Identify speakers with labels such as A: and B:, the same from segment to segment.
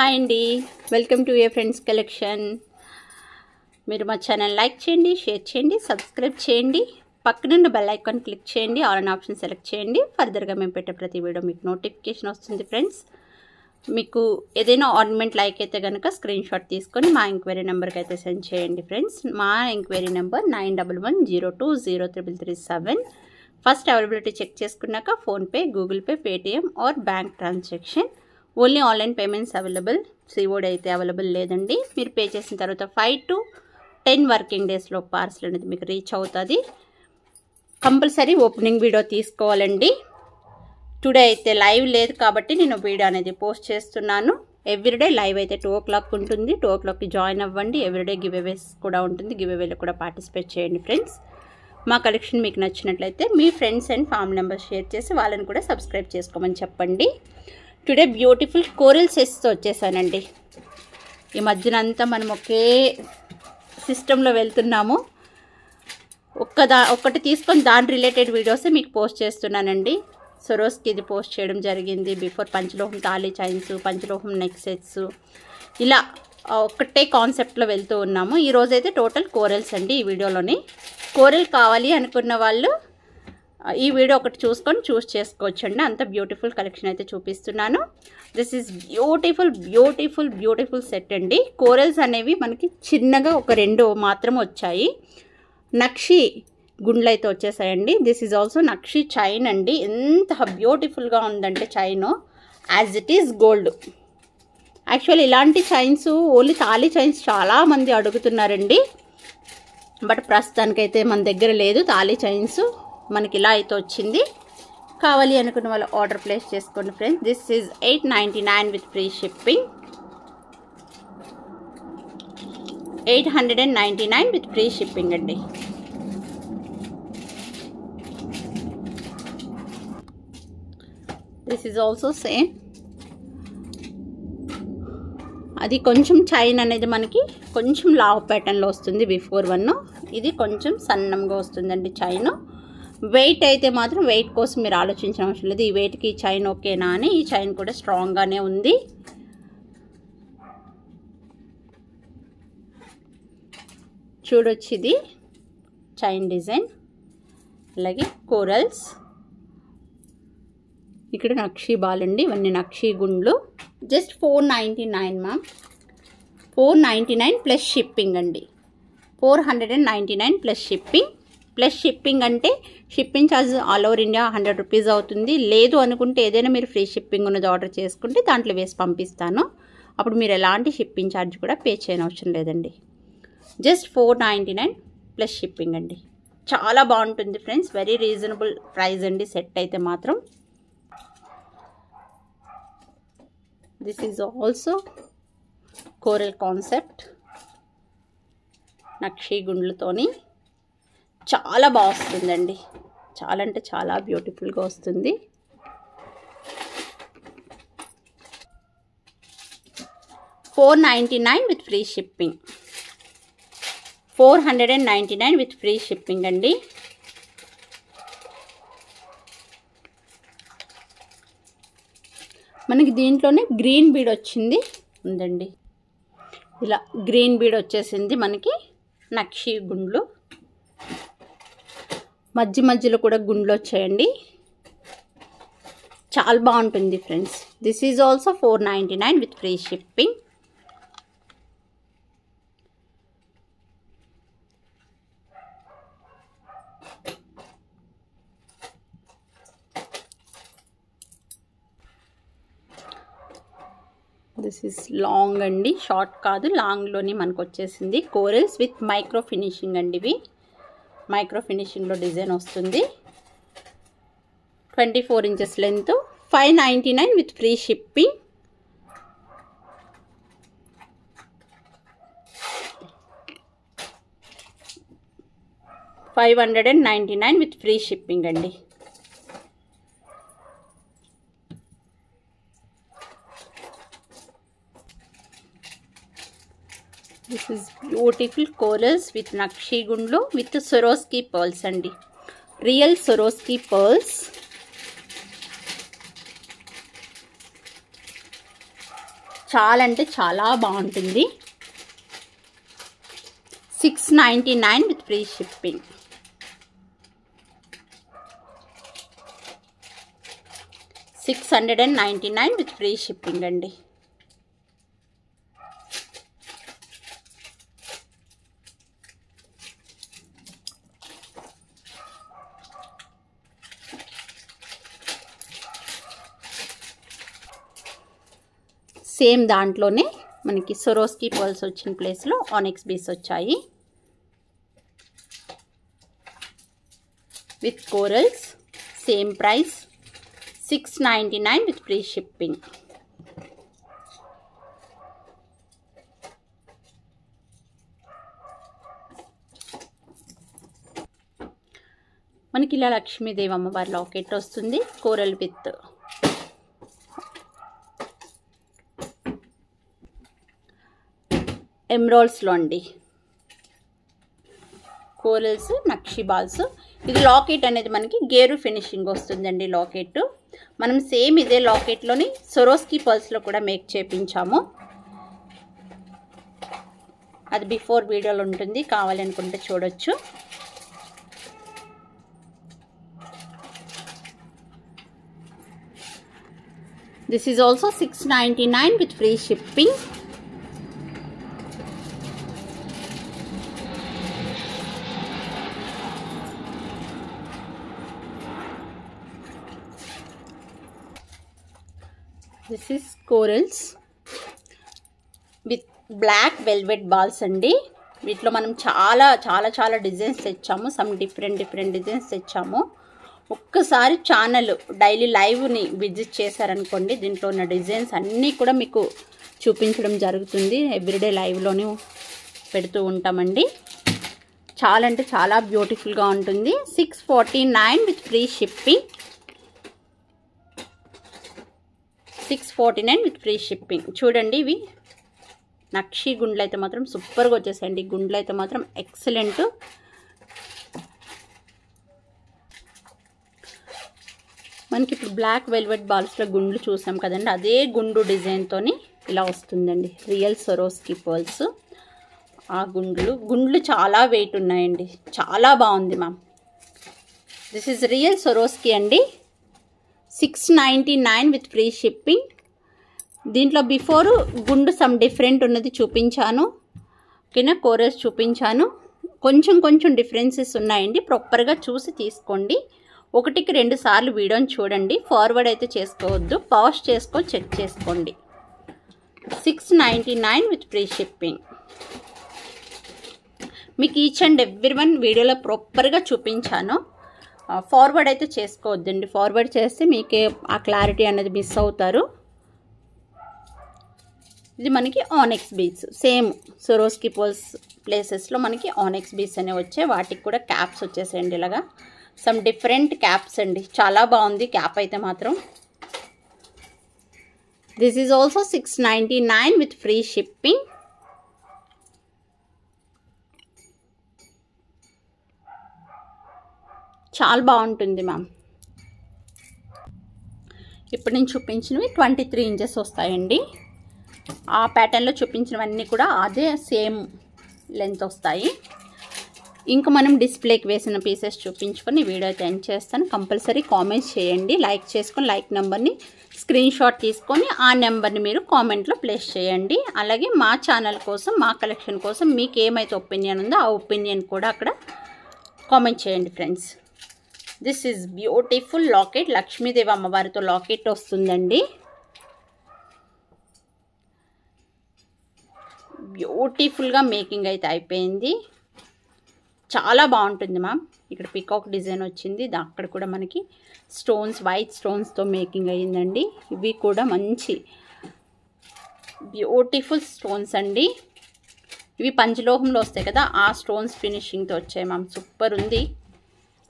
A: Hi అండి, welcome to A friends collection. మీరు మా ఛానల్ లైక్ చేయండి, షేర్ చేయండి, సబ్స్క్రైబ్ చేయండి. పక్కనున్న బెల్ ఐకాన్ క్లిక్ చేయండి, ఆల్ అనే ఆప్షన్ సెలెక్ట్ చేయండి. ఫర్దర్గా మేము పెట్టే ప్రతి వీడియో మీకు నోటిఫికేషన్ వస్తుంది. ఫ్రెండ్స్, మీకు ఏదైనా ఆర్నమెంట్ లైక్ అయితే కనుక స్క్రీన్ షాట్ తీసుకొని మా ఎంక్వైరీ నెంబర్కి అయితే సెండ్ చేయండి. ఫ్రెండ్స్, మా enquiry number 9110203337. First availability check చేసుకున్నాక PhonePe, Google pay, Paytm or bank transaction. Only online payments available, COD అయితే అవైలబుల్ లేదండి. మీరు పే చేసిన తర్వాత 5 to 10 వర్కింగ్ డేస్లో పార్సల్ అనేది మీకు రీచ్ అవుతుంది. కంపల్సరీ ఓపెనింగ్ వీడియో తీసుకోవాలండి. టుడే అయితే లైవ్ లేదు కాబట్టి నేను వీడియో అనేది పోస్ట్ చేస్తున్నాను. ఎవ్రీడే లైవ్ అయితే 2 o'clock ఉంటుంది. 2 o'clockకి జాయిన్ అవ్వండి. ఎవ్రీడే గివ్ అవేస్ కూడా ఉంటుంది. గివ్ అవేలో కూడా పార్టిసిపేట్ చేయండి. ఫ్రెండ్స్, మా కలెక్షన్ మీకు నచ్చినట్లయితే మీ friends and family members share చేసి వాళ్ళని కూడా సబ్స్క్రైబ్ చేసుకోమని చెప్పండి. టుడే బ్యూటిఫుల్ కోరల్ సెట్స్తో వచ్చేసానండి. ఈ మధ్యన అంతా మనం ఒకే సిస్టంలో వెళ్తున్నాము. ఒక్కటి తీసుకొని దాని రిలేటెడ్ వీడియోసే మీకు పోస్ట్ చేస్తున్నానండి. సొరోస్కి ఇది పోస్ట్ చేయడం జరిగింది. బిఫోర్ పంచలోహం తాళీ చైన్స్, పంచలోహం నెక్ సెట్స్, ఇలా ఒక్కటే కాన్సెప్ట్లో వెళ్తూ ఉన్నాము. ఈరోజైతే టోటల్ కోరల్స్ అండి. ఈ వీడియోలోని కోరల్ కావాలి అనుకున్న వాళ్ళు ఈ వీడియో ఒకటి చూసుకొని చూస్ చేసుకోవచ్చండి. అంత బ్యూటిఫుల్ కలెక్షన్ అయితే చూపిస్తున్నాను. This is beautiful beautiful beautiful set అండి. కోరల్స్ అనేవి మనకి చిన్నగా ఒక 2 మాత్రం వచ్చాయి. నక్షి గుండ్లు అయితే వచ్చేసాయండి. దిస్ ఈజ్ ఆల్సో నక్షి చైన్ అండి. ఎంత బ్యూటిఫుల్గా ఉందంటే chain as it is gold. Actual ఇలాంటి చైన్స్ ఓన్లీ తాళీ చైన్స్ చాలామంది అడుగుతున్నారండి. బట్ ప్రస్తుతానికైతే మన దగ్గర లేదు తాళీ చైన్స్. మనకి ఇలా అయితే వచ్చింది. కావాలి అనుకున్న వాళ్ళు ఆర్డర్ ప్లేస్ చేసుకోండి. Friends, this is 899 with free shipping. 899 with free shipping అండి. This is also same. అది కొంచెం చైన్ అనేది మనకి కొంచెం లావ్ ప్యాటర్న్లో వస్తుంది. బిఫోర్ 1 ఇది కొంచెం సన్నంగా వస్తుందండి చైన్. వెయిట్ అయితే మాత్రం వెయిట్ కోసం మీరు ఆలోచించిన అవసరం లేదు. ఈ వెయిట్కి ఈ చైన్ ఓకేనా అని. ఈ చైన్ కూడా స్ట్రాంగ్గానే ఉంది. చూడొచ్చు, ఇది చైన్ డిజైన్. అలాగే కోరల్స్, ఇక్కడ నక్షి బాల్ అండి. ఇవన్నీ నక్షి గుండ్లు. Just 499 ma'am. 499 ప్లస్ షిప్పింగ్ అండి. 499 ప్లస్ షిప్పింగ్. ప్లస్ షిప్పింగ్ అంటే shipping charge all over India 100 rupees అవుతుంది. లేదు అనుకుంటే ఏదైనా మీరు ఫ్రీ షిప్పింగ్ ఉన్నది ఆర్డర్ చేసుకుంటే దాంట్లో వేసి పంపిస్తాను. అప్పుడు మీరు ఎలాంటి షిప్పింగ్ ఛార్జ్ కూడా పే చేయని అవసరం లేదండి. జస్ట్ 499 ప్లస్ షిప్పింగ్ అండి. చాలా బాగుంటుంది ఫ్రెండ్స్. వెరీ రీజనబుల్ ప్రైస్ అండి. సెట్ అయితే మాత్రం. This is also coral concept నక్షి గుండ్లతోని. చాలా బాగా వస్తుందండి. చాలా అంటే చాలా బ్యూటిఫుల్గా వస్తుంది. $499 with free shipping. 499 with free shipping అండి. మనకి దీంట్లోనే గ్రీన్ బీడ్ వచ్చింది ఉందండి. ఇలా గ్రీన్ బీడ్ వచ్చేసింది మనకి. నక్షి గుండ్లు మధ్యలో కూడా గుండ్లు వచ్చాయండి. చాలా బాగుంటుంది friends. This is also 499 with free shipping. This is long అండి, షార్ట్ కాదు, లాంగ్లోని మనకు వచ్చేసింది. కోరల్స్ విత్ మైక్రో ఫినిషింగ్ అండి. ఇవి మైక్రో ఫినిషింగ్లో డిజైన్ వస్తుంది. 24 inches length. 599 with free shipping. $599 with free shipping అండి. This is beautiful corals with నక్షి గుండ్లు విత్ సొరోస్కి పర్ల్స్ అండి. Real Swarovski pearls. చాలా అంటే చాలా బాగుంటుంది. 699 with free shipping. $699 with free shipping అండి. సేమ్ దాంట్లోనే మనకి సొరోస్కి పర్ల్స్ వచ్చిన ప్లేస్లో ఆనిక్స్ బీస్ వచ్చాయి with corals. Same price $699 with free shipping. మనకి ఇలా లక్ష్మీదేవి అమ్మవారి లాకెట్ వస్తుంది కోరల్ విత్ ఎమ్రాల్డ్స్లో అండి. కోరల్స్, నక్షి బాల్స్. ఇది లాకెట్ అనేది మనకి గేరు ఫినిషింగ్ వస్తుందండి. లాకెట్ మనం సేమ్ ఇదే లాకెట్లోని సొరోస్కి పర్ల్స్లో కూడా మేక్ చేయించాము. అది బిఫోర్ వీడియోలో ఉంటుంది, కావాలనుకుంటే చూడొచ్చు. This is also $699 with free shipping. This is corals with black velvet balls అండి. వీటిలో మనం చాలా చాలా చాలా డిజైన్స్ తెచ్చాము. సమ్ డిఫరెంట్ డిజైన్స్ తెచ్చాము. ఒక్కసారి ఛానల్ డైలీ లైవ్ని విజిట్ చేశారనుకోండి, దీంట్లో ఉన్న డిజైన్స్ అన్నీ కూడా మీకు చూపించడం జరుగుతుంది. ఎవ్రీడే లైవ్లోనే పెడుతూ ఉంటామండి. చాలా అంటే చాలా బ్యూటిఫుల్గా ఉంటుంది. $649 with free shipping. 649 with free shipping. చూడండి, ఇవి నక్షి గుండ్లు అయితే మాత్రం సూపర్గా వచ్చేసాయండి. గుండ్లు అయితే మాత్రం ఎక్సలెంట్. మనకి ఇప్పుడు బ్లాక్ వెల్వెట్ బాల్స్లో గుండ్లు చూసాం కదండి, అదే గుండు డిజైన్తోని ఇలా వస్తుందండి. Real Swarovski pearls. ఆ గుండ్లు చాలా వెయిట్ ఉన్నాయండి. చాలా బాగుంది ma'am. This is real Swarovski అండి. $699 విత్ ఫ్రీ షిప్పింగ్. దీంట్లో బిఫోర్ గుండు సమ్ డిఫరెంట్ ఉన్నది చూపించాను, ఓకేనా. కోరల్స్ చూపించాను. కొంచెం డిఫరెన్సెస్ ఉన్నాయండి. ప్రాపర్గా చూసి తీసుకోండి. 1-2 సార్లు వీడియోని చూడండి. ఫార్వర్డ్ అయితే చేసుకోవద్దు, పాజ్ చేసుకొని చెక్ చేసుకోండి. $699 విత్ ఫ్రీ షిప్పింగ్. మీకు ఈచ్ అండ్ ఎవ్రీ వన్ వీడియోలో ప్రాపర్గా చూపించాను. ఫార్వర్డ్ అయితే చేసుకోవద్దండి. ఫార్వర్డ్ చేస్తే మీకే ఆ క్లారిటీ అనేది మిస్ అవుతారు. ఇది మనకి onyx beads. Same Swarovski pearls ప్లేసెస్లో మనకి ఆనిక్స్ బీడ్స్ అనేవి వచ్చాయి. వాటికి కూడా క్యాప్స్ వచ్చేసాయండి. ఇలాగా సమ్ డిఫరెంట్ క్యాప్స్ అండి. చాలా బాగుంది క్యాప్ అయితే మాత్రం. This is also $699 with free shipping. చాలా బాగుంటుంది మ్యామ్. ఇప్పుడు నేను చూపించినవి 23 ఇంచెస్ వస్తాయండి. ఆ ప్యాటర్న్లో చూపించినవన్నీ కూడా అదే సేమ్ లెంత్ వస్తాయి. ఇంకా మనం డిస్ప్లేకి వేసిన పీసెస్ చూపించుకొని వీడియో అయితే ఎండ్ చేస్తాను. కంపల్సరీ కామెంట్స్ చేయండి. లైక్ చేసుకొని లైక్ నెంబర్ని స్క్రీన్ షాట్ తీసుకొని ఆ నెంబర్ని మీరు కామెంట్లో ప్లేస్ చేయండి. అలాగే మా ఛానల్ కోసం, మా కలెక్షన్ కోసం మీకు ఏమైతే ఒపీనియన్ ఉందో ఆ ఒపీనియన్ కూడా అక్కడ కామెంట్ చేయండి friends. This is beautiful locket. Lakshmidevi అమ్మవారితో లాకెట్ వస్తుందండి. బ్యూటిఫుల్గా మేకింగ్ అయితే అయిపోయింది. చాలా బాగుంటుంది మ్యామ్. ఇక్కడ పికాక్ డిజైన్ వచ్చింది. అక్కడ కూడా మనకి స్టోన్స్, వైట్ స్టోన్స్తో మేకింగ్ అయ్యిందండి. ఇవి కూడా మంచి బ్యూటిఫుల్ స్టోన్స్ అండి. ఇవి పంచలోహంలో వస్తాయి కదా, ఆ స్టోన్స్ ఫినిషింగ్తో వచ్చాయి మ్యామ్. సూపర్ ఉంది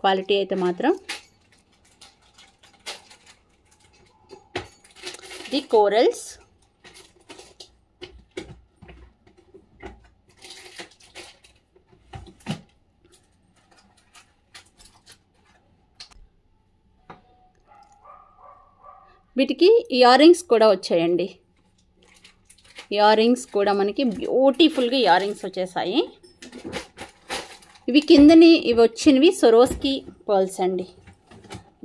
A: క్వాలిటీ అయితే మాత్రం. The corals. వీటికి ఇయర్ రింగ్స్ కూడా వచ్చాయండి. ఇయర్ రింగ్స్ కూడా మనకి బ్యూటిఫుల్గా ఇయర్ రింగ్స్ వచ్చేసాయి. ఇవి కిందని ఇవి వచ్చినవి స్వరోస్కి పర్ల్స్ అండి.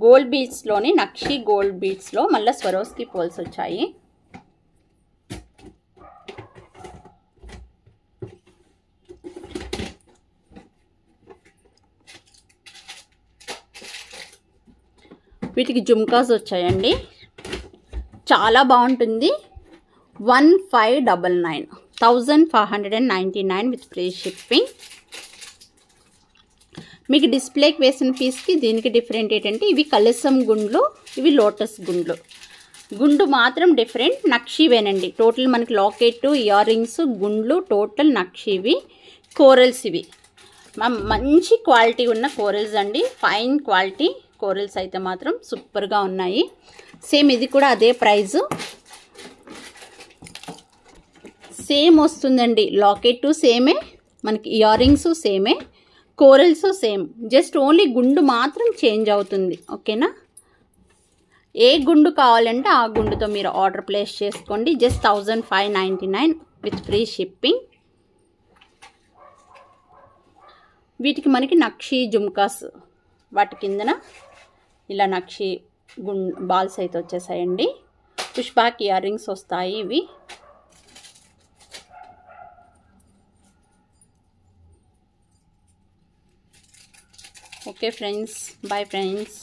A: గోల్డ్ బీడ్స్లోని నక్షి గోల్డ్ బీడ్స్లో మళ్ళీ స్వరోస్కి పర్ల్స్ వచ్చాయి. వీటికి జుమ్కాస్ వచ్చాయండి. చాలా బాగుంటుంది. 1599 1599 విత్ ఫ్రీ షిప్పింగ్. మీకు డిస్ప్లేకి వేసిన పీస్కి దీనికి డిఫరెంట్ ఏంటంటే ఇవి కలసం గుండ్లు, ఇవి లోటస్ గుండ్లు. గుండు మాత్రం డిఫరెంట్, నక్షివేనండి. టోటల్ మనకి లాకెట్, ఇయర్ రింగ్స్, గుండ్లు టోటల్ నక్షివి. కోరల్స్ ఇవి మంచి క్వాలిటీ ఉన్న కోరల్స్ అండి. ఫైన్ క్వాలిటీ కోరల్స్ అయితే మాత్రం సూపర్గా ఉన్నాయి. సేమ్ ఇది కూడా అదే ప్రైజు, సేమ్ వస్తుందండి. లాకెట్ సేమే, మనకి ఇయర్ రింగ్స్ సేమే, కోరల్స్ సేమ్, జస్ట్ ఓన్లీ గుండు మాత్రం చేంజ్ అవుతుంది. ఓకేనా? ఏ గుండు కావాలంటే ఆ గుండుతో మీరు ఆర్డర్ ప్లేస్ చేసుకోండి. Just 1599 with free shipping. వీటికి మనకి నక్షి జుమ్కాస్, వాటి కిందన ఇలా నక్షి బాల్స్ అయితే వచ్చేసాయండి. పుష్ బ్యాక్ ఇయర్ రింగ్స్ వస్తాయి ఇవి. Okay friends, bye friends.